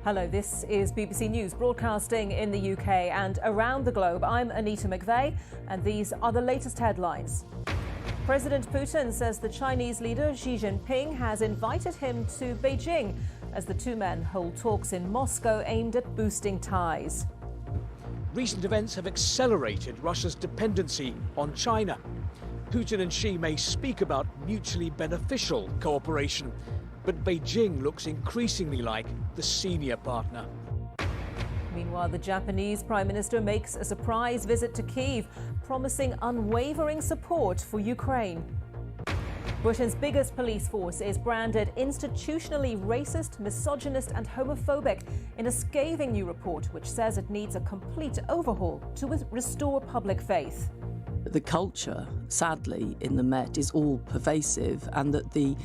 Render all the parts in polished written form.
Hello, this is BBC News broadcasting in the UK and around the globe. I'm Anita McVeigh and these are the latest headlines. President Putin says the Chinese leader Xi Jinping has invited him to Beijing as the two men hold talks in Moscow aimed at boosting ties. Recent events have accelerated Russia's dependency on China. Putin and Xi may speak about mutually beneficial cooperation, but Beijing looks increasingly like the senior partner. Meanwhile, the Japanese Prime Minister makes a surprise visit to Kyiv, promising unwavering support for Ukraine. Britain's biggest police force is branded institutionally racist, misogynist and homophobic in a scathing new report which says it needs a complete overhaul to restore public faith. The culture, sadly, in the Met is all pervasive, and that the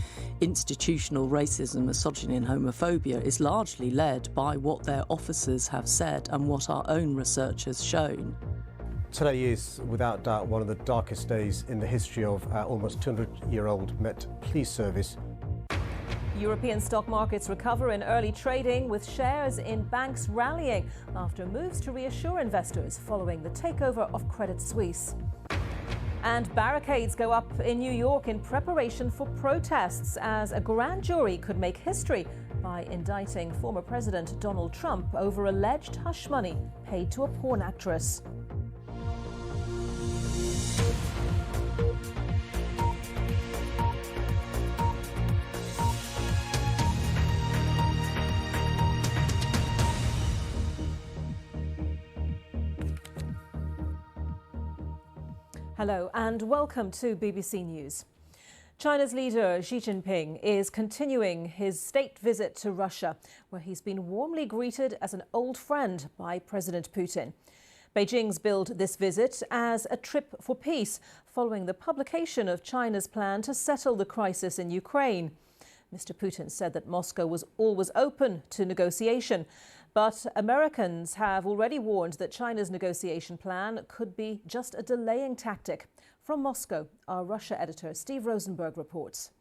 institutional racism, misogyny and homophobia is largely led by what their officers have said and what our own research has shown. Today is, without doubt, one of the darkest days in the history of our almost 200-year-old Met Police Service. European stock markets recover in early trading, with shares in banks rallying after moves to reassure investors following the takeover of Credit Suisse. And barricades go up in New York in preparation for protests as a grand jury could make history by indicting former President Donald Trump over alleged hush money paid to a porn actress. Hello and welcome to BBC News. China's leader Xi Jinping is continuing his state visit to Russia, where he's been warmly greeted as an old friend by President Putin. Beijing's billed this visit as a trip for peace, following the publication of China's plan to settle the crisis in Ukraine. Mr. Putin said that Moscow was always open to negotiation, but Americans have already warned that China's negotiation plan could be just a delaying tactic. From Moscow, our Russia editor Steve Rosenberg reports.